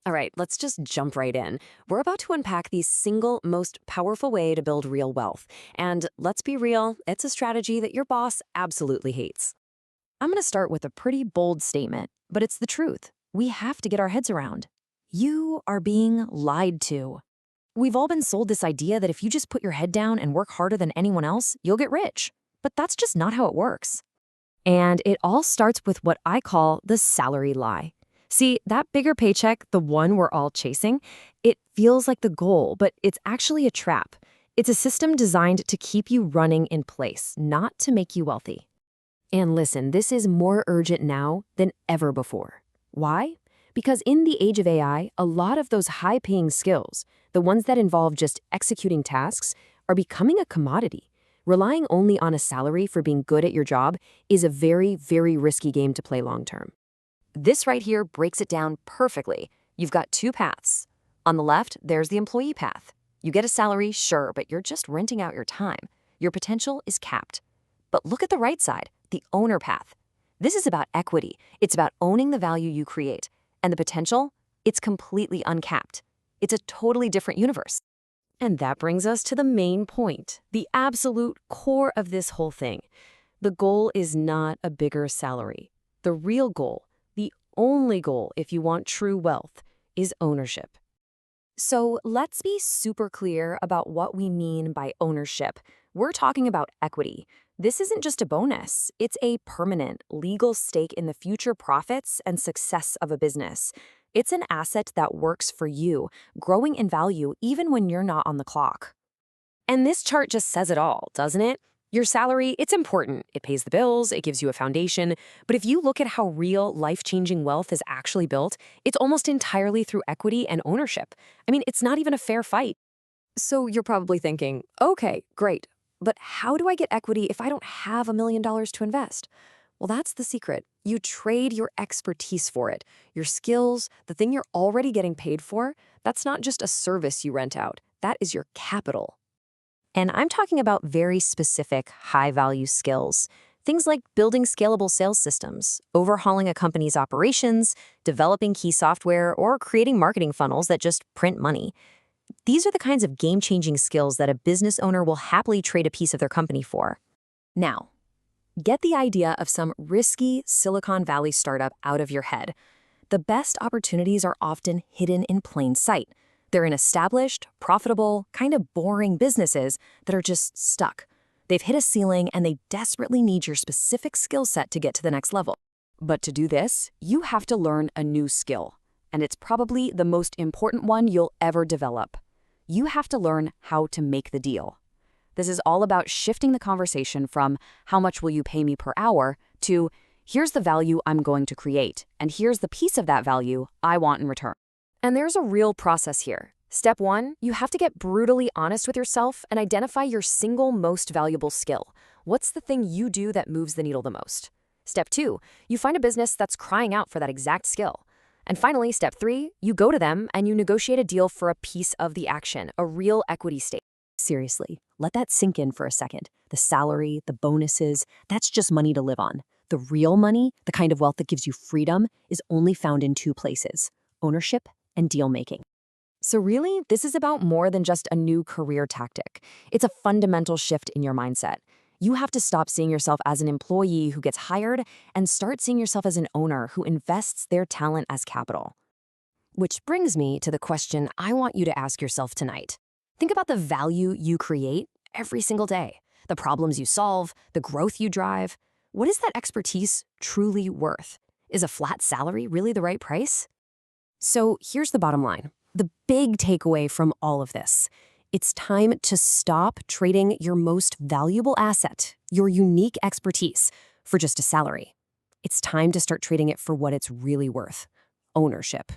All right, let's just jump right in. We're about to unpack the single most powerful way to build real wealth. And let's be real, it's a strategy that your boss absolutely hates. I'm going to start with a pretty bold statement, but it's the truth. We have to get our heads around. You are being lied to. We've all been sold this idea that if you just put your head down and work harder than anyone else, you'll get rich. But that's just not how it works. And it all starts with what I call the salary lie. See, that bigger paycheck, the one we're all chasing, it feels like the goal, but it's actually a trap. It's a system designed to keep you running in place, not to make you wealthy. And listen, this is more urgent now than ever before. Why? Because in the age of AI, a lot of those high-paying skills, the ones that involve just executing tasks, are becoming a commodity. Relying only on a salary for being good at your job is a very, very risky game to play long-term. This right here breaks it down perfectly. You've got two paths. On the left, there's the employee path. You get a salary, sure, but you're just renting out your time. Your potential is capped. But look at the right side, the owner path. This is about equity. It's about owning the value you create. And the potential? It's completely uncapped. It's a totally different universe. And that brings us to the main point, the absolute core of this whole thing. The goal is not a bigger salary. The real goal, the only goal if you want true wealth, is ownership. So let's be super clear about what we mean by ownership. We're talking about equity. This isn't just a bonus. It's a permanent, legal stake in the future profits and success of a business. It's an asset that works for you, growing in value even when you're not on the clock. And this chart just says it all, doesn't it? Your salary, it's important. It pays the bills, it gives you a foundation. But if you look at how real, life-changing wealth is actually built, it's almost entirely through equity and ownership. I mean, it's not even a fair fight. So you're probably thinking, okay, great. But how do I get equity if I don't have $1 million to invest? Well, that's the secret. You trade your expertise for it. Your skills, the thing you're already getting paid for, that's not just a service you rent out. That is your capital. And I'm talking about very specific, high-value skills. Things like building scalable sales systems, overhauling a company's operations, developing key software, or creating marketing funnels that just print money. These are the kinds of game-changing skills that a business owner will happily trade a piece of their company for. Now, get the idea of some risky Silicon Valley startup out of your head. The best opportunities are often hidden in plain sight. They're in established, profitable, kind of boring businesses that are just stuck. They've hit a ceiling and they desperately need your specific skill set to get to the next level. But to do this, you have to learn a new skill. And it's probably the most important one you'll ever develop. You have to learn how to make the deal. This is all about shifting the conversation from how much will you pay me per hour to here's the value I'm going to create, and here's the piece of that value I want in return. And there's a real process here. Step 1, you have to get brutally honest with yourself and identify your single most valuable skill. What's the thing you do that moves the needle the most? Step 2, you find a business that's crying out for that exact skill. And finally, step 3, you go to them and you negotiate a deal for a piece of the action, a real equity stake. Seriously, let that sink in for a second. The salary, the bonuses, that's just money to live on. The real money, the kind of wealth that gives you freedom, is only found in two places: ownership and deal-making. So really, this is about more than just a new career tactic. It's a fundamental shift in your mindset. You have to stop seeing yourself as an employee who gets hired and start seeing yourself as an owner who invests their talent as capital. Which brings me to the question I want you to ask yourself tonight. Think about the value you create every single day, the problems you solve, the growth you drive. What is that expertise truly worth? Is a flat salary really the right price? So here's the bottom line, the big takeaway from all of this. It's time to stop trading your most valuable asset, your unique expertise, for just a salary. It's time to start trading it for what it's really worth: ownership.